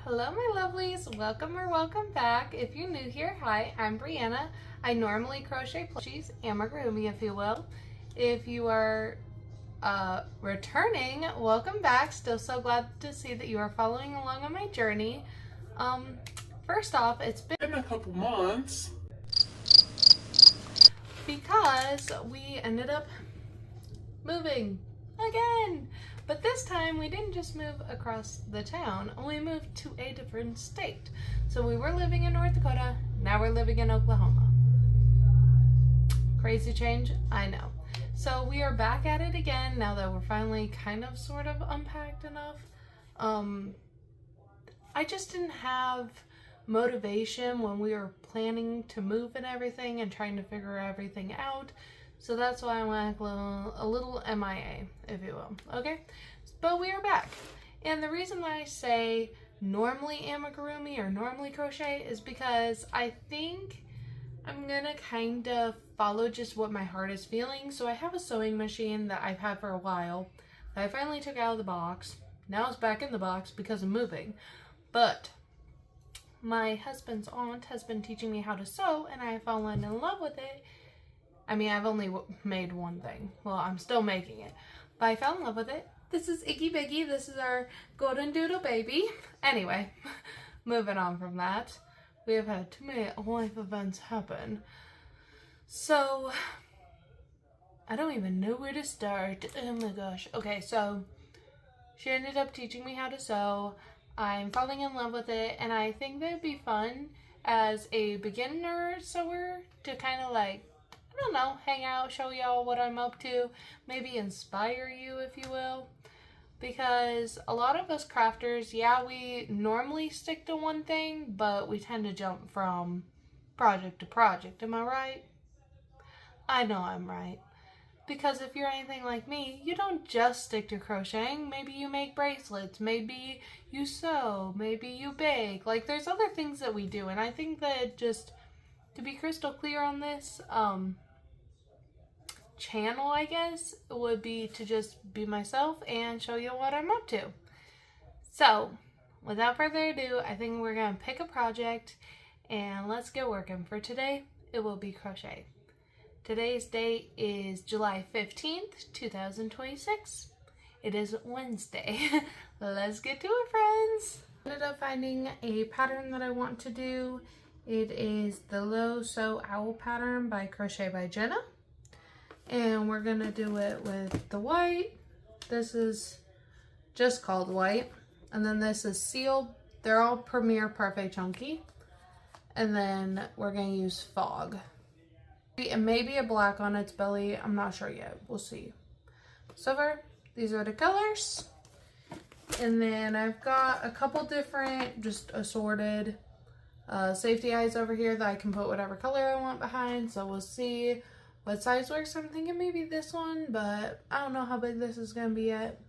Hello my lovelies, welcome or welcome back. If you're new here, hi, I'm Brianna. I normally crochet plushies, amigurumi if you will. If you are returning, welcome back. Still so glad to see that you are following along on my journey. First off, it's been a couple months because we ended up moving again. But this time we didn't just move across the town, we moved to a different state. So we were living in North Dakota, now we're living in Oklahoma. Crazy change, I know. So we are back at it again now that we're finally kind of sort of unpacked enough. I just didn't have motivation when we were planning to move and everything and trying to figure everything out. So that's why I went a little MIA, if you will, okay? But we are back. And the reason why I say normally amigurumi or normally crochet is because I think I'm gonna kind of follow just what my heart is feeling. So I have a sewing machine that I've had for a while that I finally took out of the box. Now it's back in the box because of moving. But my husband's aunt has been teaching me how to sew and I've fallen in love with it. I mean, I've only made one thing. Well, I'm still making it. But I fell in love with it. This is Iggy Biggy. This is our golden doodle baby. Anyway, moving on from that. We have had too many life events happen. So, I don't even know where to start. Oh my gosh. Okay, so she ended up teaching me how to sew. I'm falling in love with it. And I think that it'd be fun as a beginner sewer to kind of like, I don't know, hang out, show y'all what I'm up to, maybe inspire you, if you will. Because a lot of us crafters, yeah, we normally stick to one thing, but we tend to jump from project to project. Am I right? I know I'm right. Because if you're anything like me, you don't just stick to crocheting. Maybe you make bracelets, maybe you sew, maybe you bake. Like, there's other things that we do, and I think that just to be crystal clear on this, channel, I guess, would be to just be myself and show you what I'm up to. So, without further ado, I think we're going to pick a project and let's get working. For today, it will be crochet. Today's date is July 15th, 2026. It is Wednesday. Let's get to it, friends. I ended up finding a pattern that I want to do. It is the Low Sew Owl pattern by Crochet by Jenna. And we're gonna do it with the white. This is just called white. And then this is sealed. They're all Premier Parfait Chunky. And then we're gonna use Fog. And maybe a black on its belly. I'm not sure yet. We'll see. So far, these are the colors. And then I've got a couple different, just assorted safety eyes over here that I can put whatever color I want behind. So we'll see what size works. I'm thinking maybe this one, but I don't know how big this is going to be yet.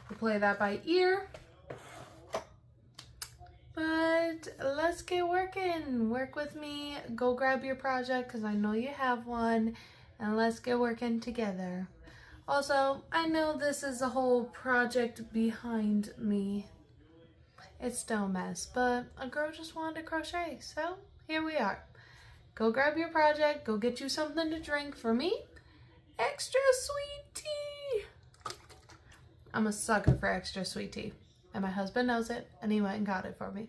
We'll play that by ear. But let's get working. Work with me. Go grab your project because I know you have one. And let's get working together. Also, I know this is a whole project behind me. It's still a mess, but a girl just wanted to crochet. So here we are. Go grab your project, go get you something to drink. For me, extra sweet tea. I'm a sucker for extra sweet tea. And my husband knows it, and he went and got it for me.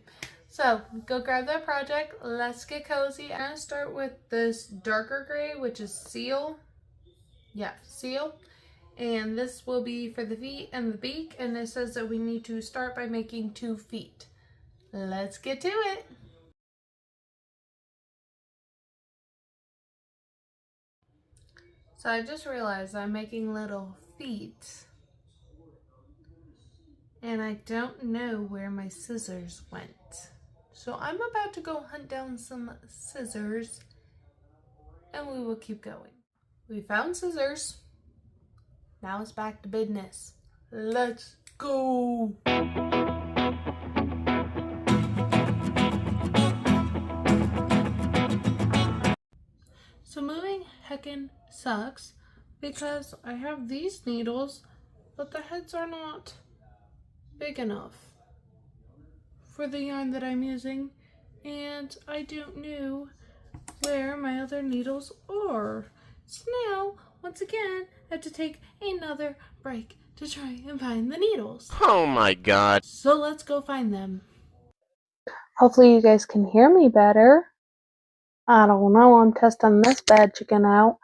So, go grab that project. Let's get cozy. I'm going to start with this darker gray, which is Seal. Yeah, Seal. And this will be for the feet and the beak. And it says that we need to start by making 2 feet. Let's get to it. So I just realized I'm making little feet and I don't know where my scissors went. So I'm about to go hunt down some scissors and we will keep going. We found scissors. Now it's back to business. Let's go. So moving heckin' sucks because I have these needles, but the heads are not big enough. for the yarn that I'm using, and I don't know where my other needles are. So now, once again, I have to take another break to try and find the needles. Oh my god. So let's go find them. Hopefully you guys can hear me better. I don't know, I'm testing this bad chicken out.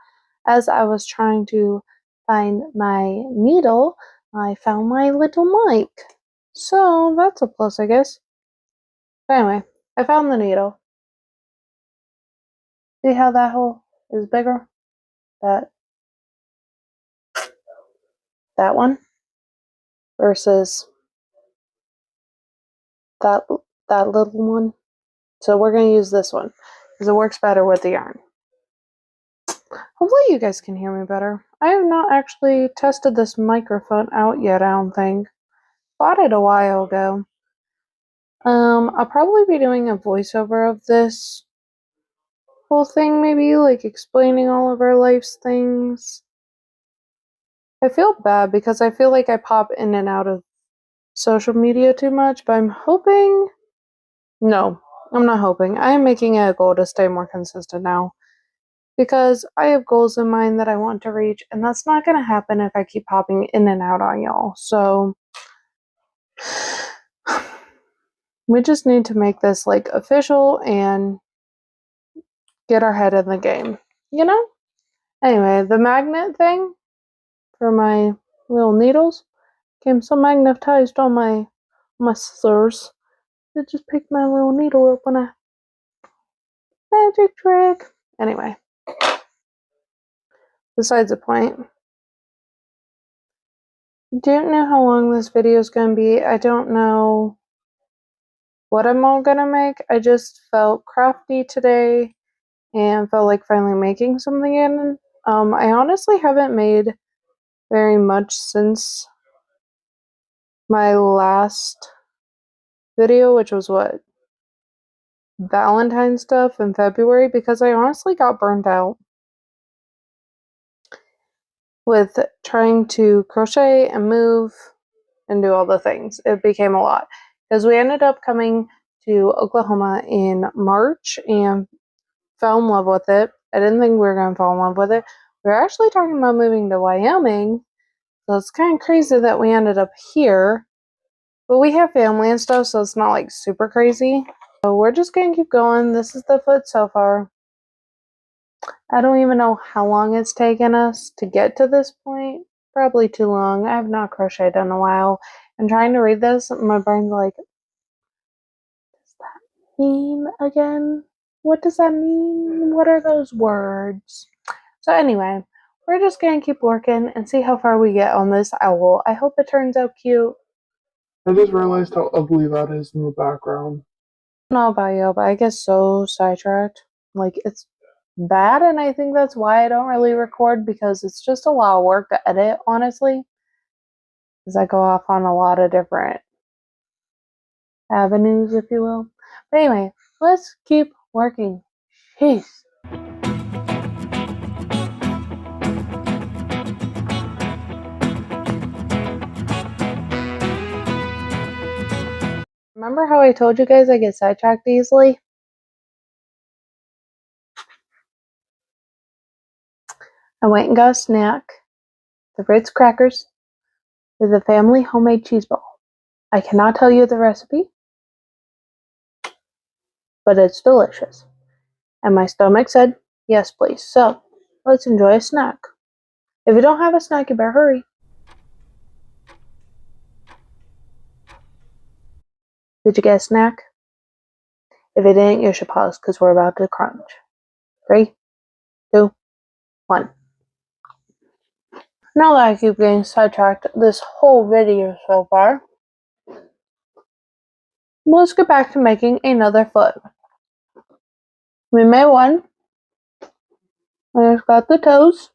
As I was trying to find my needle, I found my little mic. So that's a plus, I guess. But anyway, I found the needle. See how that hole is bigger? That one versus that little one. So we're going to use this one because it works better with the yarn. Hopefully you guys can hear me better. I have not actually tested this microphone out yet, I don't think. Bought it a while ago. I'll probably be doing a voiceover of this whole thing, maybe, like explaining all of our life's things. I feel bad because I feel like I pop in and out of social media too much, but I'm hoping... No, I'm not hoping. I am making it a goal to stay more consistent now. Because I have goals in mind that I want to reach, and that's not going to happen if I keep popping in and out on y'all. So we just need to make this like official and get our head in the game, you know? Anyway, the magnet thing for my little needles came so magnetized on my scissors. It just picked my little needle up on a magic trick. Anyway, besides the point. Don't know how long this video is going to be. I don't know what I'm all going to make. I just felt crafty today and felt like finally making something in. I honestly haven't made very much since my last video, which was what? Valentine's stuff in February, because I honestly got burnt out with trying to crochet and move and do all the things. It became a lot because we ended up coming to Oklahoma in March and fell in love with it. I didn't think we were going to fall in love with it. We were actually talking about moving to Wyoming, so it's kind of crazy that we ended up here. But we have family and stuff, so it's not like super crazy. So we're just going to keep going. This is the foot so far. I don't even know how long it's taken us to get to this point. Probably too long. I have not crocheted in a while. And trying to read this, my brain's like, what does that mean again? What does that mean? What are those words? So anyway, we're just going to keep working and see how far we get on this owl. I hope it turns out cute. I just realized how ugly that is in the background. I don't know about you, but I get so sidetracked. Like, it's bad, and I think that's why I don't really record, because it's just a lot of work to edit, honestly. Because I go off on a lot of different avenues, if you will. But anyway, let's keep working. Jeez. Remember how I told you guys I get sidetracked easily? I went and got a snack, the Ritz crackers, with a family homemade cheese ball. I cannot tell you the recipe, but it's delicious. And my stomach said, yes, please. So, let's enjoy a snack. If you don't have a snack, you better hurry. Did you get a snack? If you didn't, you should pause, because we're about to crunch. 3, 2, 1. Now that I keep getting sidetracked this whole video so far, let's get back to making another foot. We made one. I just got the toes.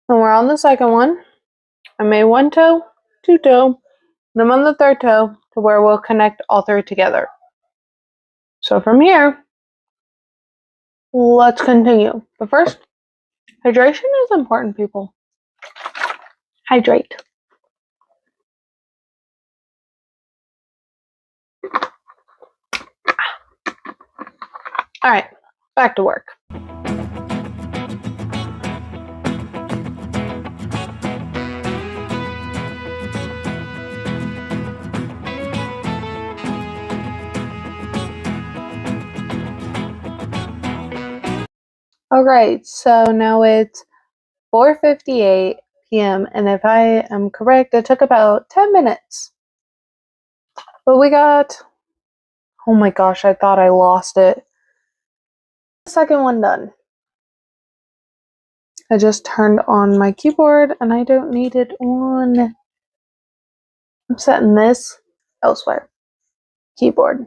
And we're on the second one. I made one toe, 2 toe, and I'm on the third toe to where we'll connect all 3 together. So from here, let's continue. But first, hydration is important, people. Hydrate. All right, back to work. All right, so now it's 4:58 p.m. and if I am correct, it took about 10 minutes. But we got, oh my gosh, I thought I lost it. Second one done. I just turned on my keyboard and I don't need it on. I'm setting this elsewhere. Keyboard.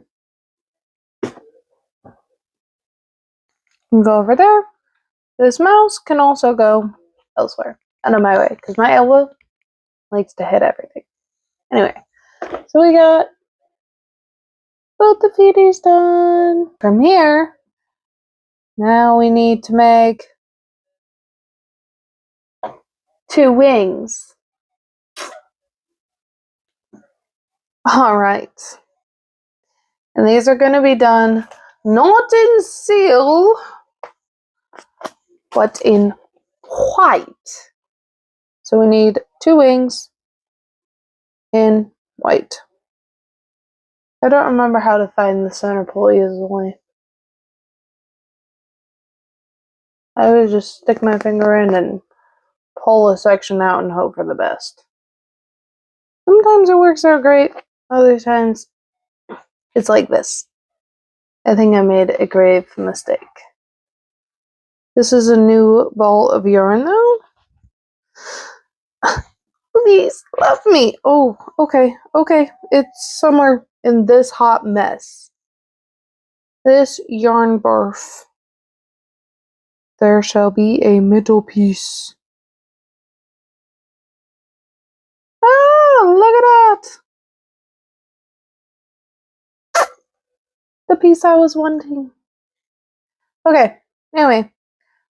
Can go over there. This mouse can also go elsewhere. Out of my way, because my elbow likes to hit everything. Anyway, so we got both the feeties done. From here, now we need to make 2 wings. Alright. And these are going to be done not in seal, but in white. So we need 2 wings in white. I don't remember how to find the center pulley easily. I would just stick my finger in and pull a section out and hope for the best. Sometimes it works out great, other times it's like this. I think I made a grave mistake. This is a new ball of yarn though. Please, love me. Oh, okay. It's somewhere in this hot mess. This yarn barf. There shall be a middle piece. Ah, look at that! The piece I was wanting. Okay, anyway.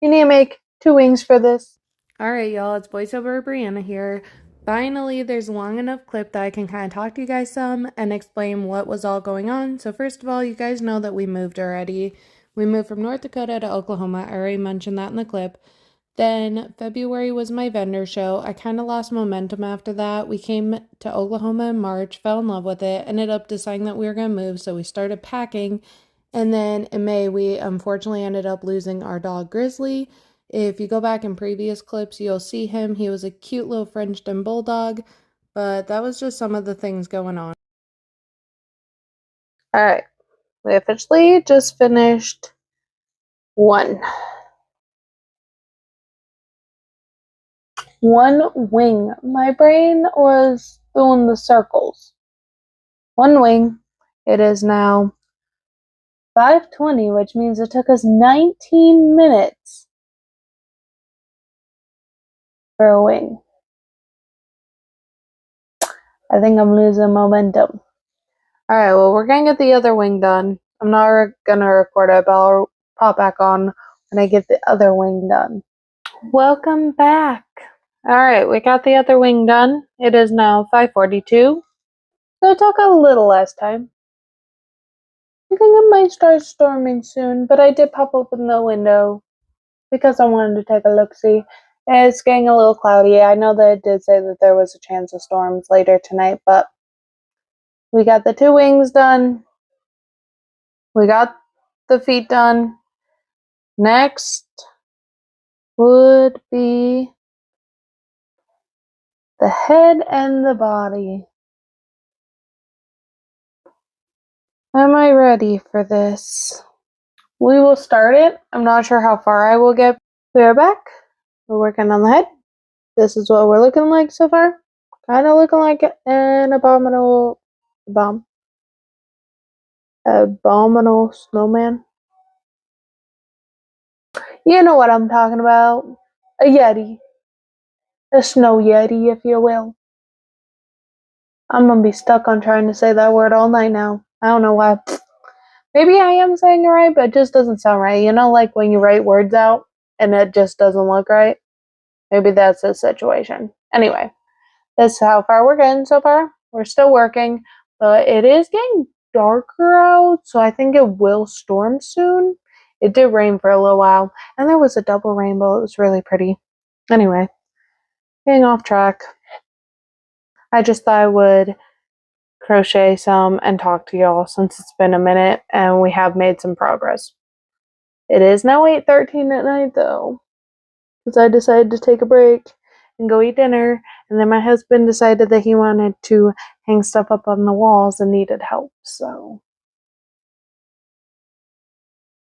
You need to make 2 wings for this. Alright, y'all, it's voiceover Brianna here. Finally, there's a long enough clip that I can kind of talk to you guys some and explain what was all going on. So first of all, you guys know that we moved already. We moved from North Dakota to Oklahoma. I already mentioned that in the clip. Then February was my vendor show. I kind of lost momentum after that. We came to Oklahoma in March, fell in love with it, ended up deciding that we were going to move, so we started packing. And then in May, we unfortunately ended up losing our dog Grizzly. If you go back in previous clips, you'll see him. He was a cute little Frenchton bulldog, but that was just some of the things going on. All right, we officially just finished 1 wing. My brain was doing the circles. 1 wing. It is now 5:20, which means it took us 19 minutes for a wing. I think I'm losing momentum. Alright, well, we're gonna get the other wing done. I'm not gonna record it, but I'll pop back on when I get the other wing done. Welcome back. Alright, we got the other wing done. It is now 5:42. So it took a little less time. I think it might start storming soon, but I did pop open the window because I wanted to take a look-see. It's getting a little cloudy. I know that it did say that there was a chance of storms later tonight, but we got the 2 wings done. We got the feet done. Next would be the head and the body. Am I ready for this? We will start it. I'm not sure how far I will get. We are back. We're working on the head. This is what we're looking like so far. Kind of looking like an abominable snowman. You know what I'm talking about. A yeti. A snow yeti, if you will. I'm gonna be stuck on trying to say that word all night now. I don't know why. Maybe I am saying it right, but it just doesn't sound right. You know, like when you write words out and it just doesn't look right? Maybe that's the situation. Anyway, that's how far we're getting so far. We're still working, but it is getting darker out, so I think it will storm soon. It did rain for a little while, and there was a double rainbow. It was really pretty. Anyway, getting off track. I just thought I would crochet some and talk to y'all since it's been a minute and we have made some progress. It is now 8:13 at night though, because I decided to take a break and go eat dinner, and then my husband decided that he wanted to hang stuff up on the walls and needed help. So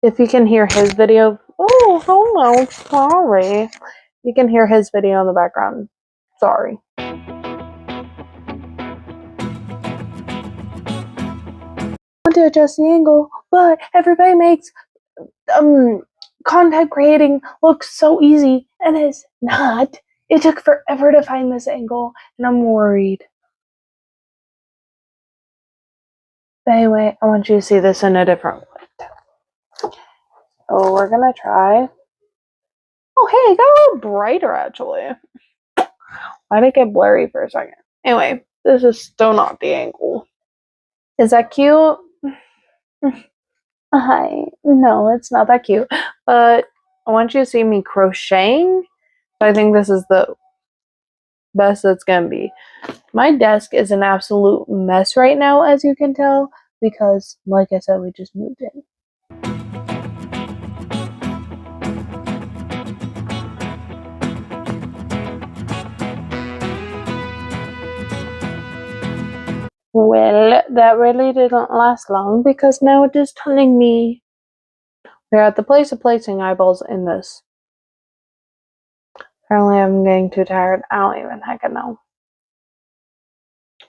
if you can hear his video, oh hello, sorry. You can hear his video in the background. Sorry. To adjust the angle, but everybody makes content creating look so easy, and it's not. It took forever to find this angle, and I'm worried. But anyway, I want you to see this in a different light. So we're gonna try. Oh hey, it got a little brighter actually. Why did it get blurry for a second? Anyway, this is still not the angle. Is that cute? Hi. No, it's not that cute. But I want you to see me crocheting. I think this is the best it's gonna be. My desk is an absolute mess right now, as you can tell, because, like I said, we just moved in. Well, that really didn't last long because now it is telling me we're at the place of placing eyeballs in this. Apparently I'm getting too tired. I don't even heckin' know.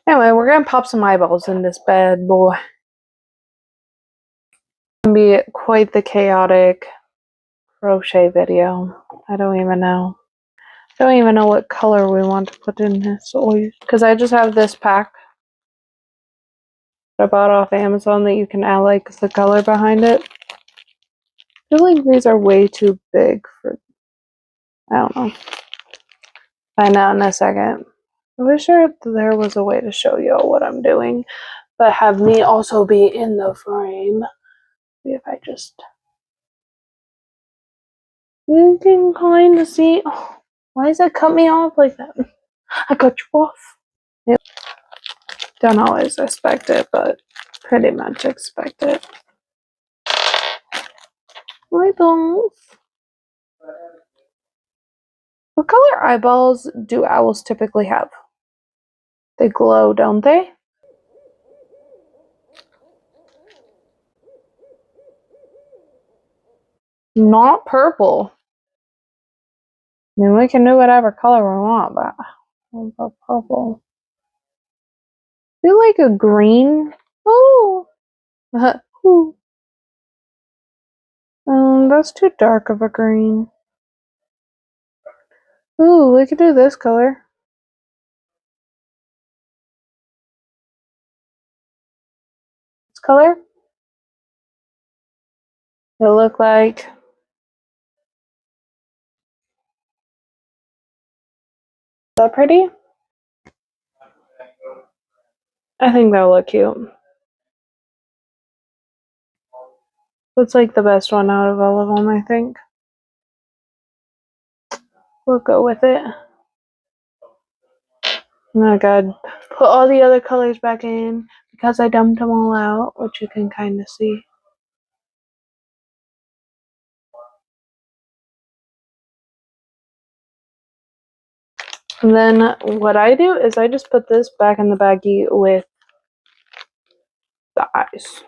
Anyway, we're gonna pop some eyeballs in this bad boy. It's gonna be quite the chaotic crochet video. I don't even know. I don't even know what color we want to put in this oil, because I just have this pack that I bought off Amazon that you can add like the color behind it. I feel like these are way too big for, I don't know. Find out in a second. I wish there was a way to show y'all what I'm doing, but have me also be in the frame. See if I just, you can kind of see. Oh, why does it cut me off like that? I cut you off. Yep. Don't always expect it, but pretty much expect it. Eyeballs. What color eyeballs do owls typically have? They glow, don't they? Not purple. I mean, we can do whatever color we want, but what about purple? I feel like a green. Oh, ooh. That's too dark of a green. Ooh, we could do this color. This color. It'll look like. Is that pretty? I think that'll look cute. Looks like the best one out of all of them, I think. We'll go with it. Oh god. Put all the other colors back in because I dumped them all out, which you can kind of see. And then what I do is I just put this back in the baggie with the eyes.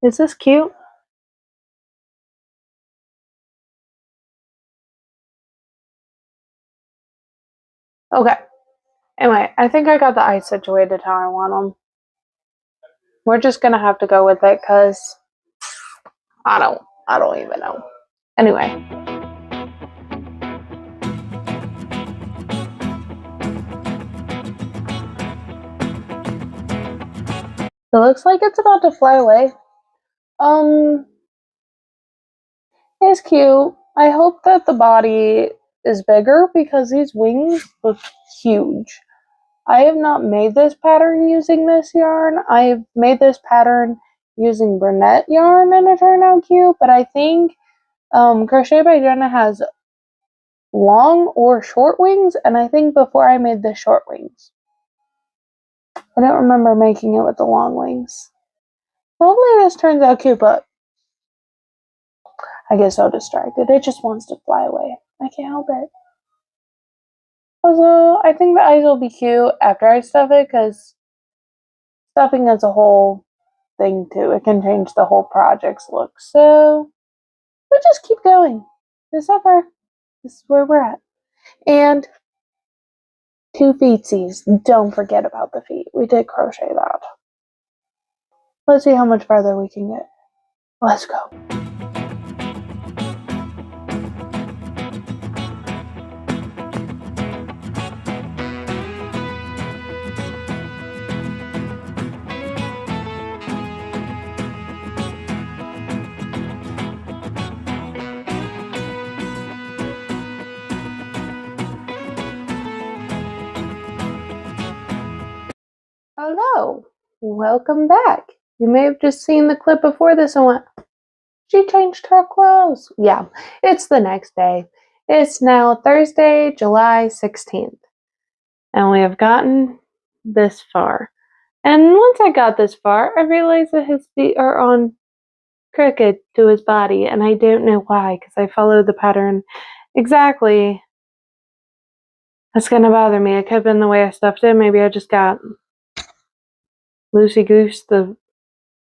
Is this cute? Okay. Anyway, I think I got the eyes situated how I want them. We're just gonna have to go with it because I don't even know. Anyway. It looks like it's about to fly away. It's cute. I hope that the body is bigger because these wings look huge. I have not made this pattern using this yarn. I've made this pattern using brunette yarn and it turned out cute, but I think Crochet by Jenna has long or short wings, and I think before I made the short wings. I don't remember making it with the long wings. Hopefully this turns out cute, but I get so distracted. It just wants to fly away. I can't help it. Also, I think the eyes will be cute after I stuff it, because stuffing is a whole thing too. It can change the whole project's look. So we'll just keep going. So far, this is where we're at. And 2 feetsies. Don't forget about the feet. We did crochet that. Let's see how much farther we can get. Let's go. Hello, welcome back. You may have just seen the clip before this and went, she changed her clothes. Yeah, it's the next day. It's now Thursday, July 16th. And we have gotten this far. And once I got this far, I realized that his feet are on crooked to his body. And I don't know why, because I followed the pattern exactly. That's going to bother me. It could have been the way I stuffed it. Maybe I just got loosey-goose the...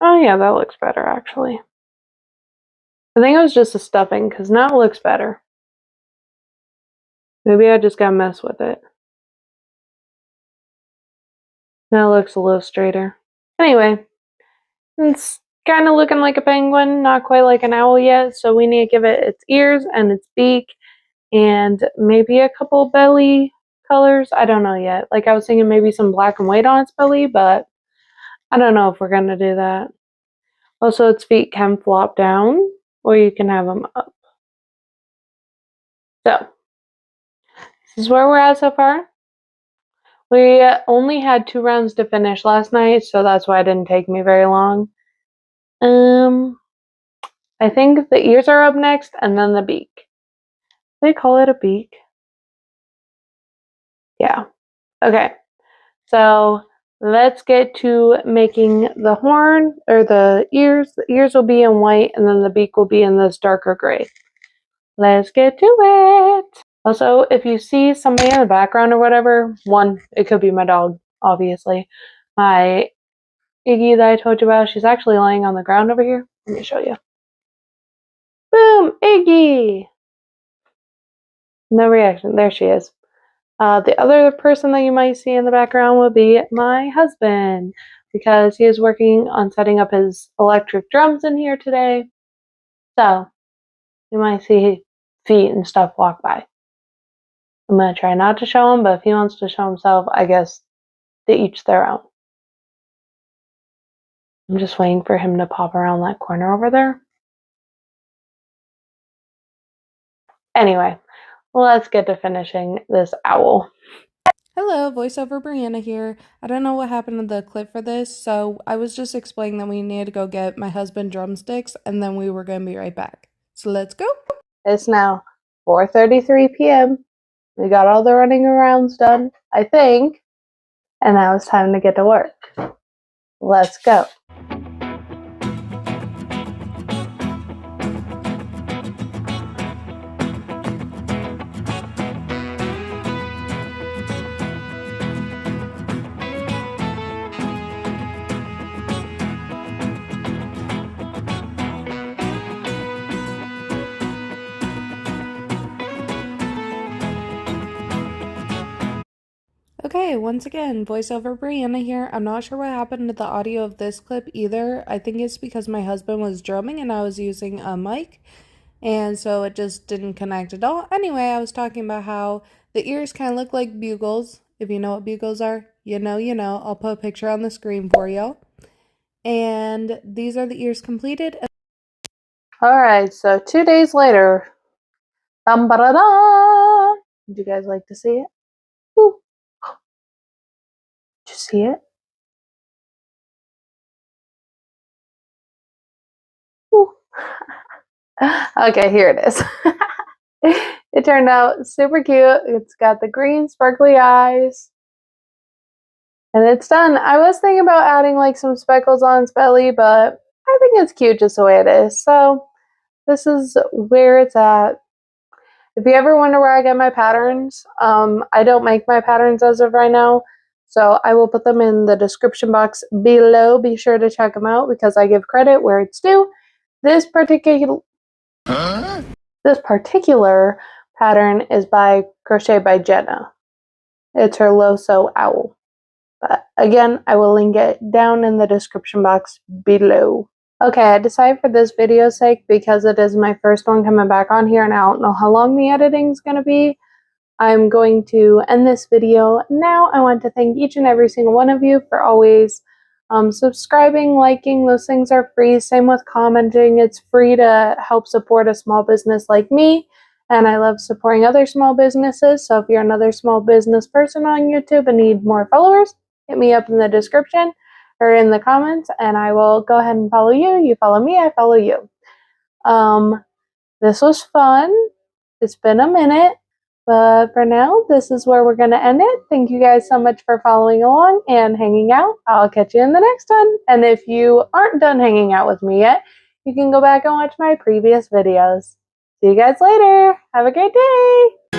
Oh yeah, that looks better actually. I think it was just the stuffing, because now it looks better. Maybe I just got to mess with it. Now it looks a little straighter. Anyway, it's kind of looking like a penguin, not quite like an owl yet, so we need to give it its ears and its beak, and maybe a couple belly colors. I don't know yet. Like I was thinking maybe some black and white on its belly, but I don't know if we're going to do that. Also, its feet can flop down, or you can have them up. So, this is where we're at so far. We only had 2 rounds to finish last night, so that's why it didn't take me very long. I think the ears are up next, and then the beak. They call it a beak? Yeah. Okay. So let's get to making the horn, or the ears. The ears will be in white, and then the beak will be in this darker gray. Let's get to it. Also, if you see somebody in the background or whatever, it could be my dog, obviously. My Iggy that I told you about, she's actually laying on the ground over here. Let me show you. Boom! Iggy! No reaction. There she is. The other person that you might see in the background will be my husband, because he is working on setting up his electric drums in here today. So, you might see feet and stuff walk by. I'm going to try not to show him, but if he wants to show himself, I guess they each their own. I'm just waiting for him to pop around that corner over there. Anyway, let's get to finishing this owl. Hello, voiceover Brianna here. I don't know what happened to the clip for this, so I was just explaining that we needed to go get my husband drumsticks, and then we were going to be right back. So let's go. It's now 4:33 p.m. We got all the running arounds done, I think, and now it's time to get to work. Let's go. Okay, once again, voiceover Brianna here. I'm not sure what happened to the audio of this clip either. I think it's because my husband was drumming and I was using a mic, and so it just didn't connect at all. Anyway, I was talking about how the ears kind of look like bugles. If you know what bugles are, you know, you know. I'll put a picture on the screen for y'all. And these are the ears completed. Alright, so 2 days later, dum-ba-da-da! Would you guys like to see it? Ooh. Did you see it? Ooh. Okay, here it is. It turned out super cute. It's got the green sparkly eyes. And it's done. I was thinking about adding like some speckles on its belly, but I think it's cute just the way it is. So this is where it's at. If you ever wonder where I get my patterns, I don't make my patterns as of right now. So I will put them in the description box below. Be sure to check them out because I give credit where it's due. This particular pattern is by Crochet by Jenna. It's her low-sew owl. But again, I will link it down in the description box below. Okay, I decided for this video's sake, because it is my first one coming back on here and I don't know how long the editing is going to be, I'm going to end this video now. I want to thank each and every single one of you for always subscribing, liking. Those things are free. Same with commenting. It's free to help support a small business like me. And I love supporting other small businesses. So if you're another small business person on YouTube and need more followers, hit me up in the description or in the comments and I will go ahead and follow you. You follow me, I follow you. This was fun. It's been a minute. But for now, this is where we're going to end it. Thank you guys so much for following along and hanging out. I'll catch you in the next one. And if you aren't done hanging out with me yet, you can go back and watch my previous videos. See you guys later. Have a great day.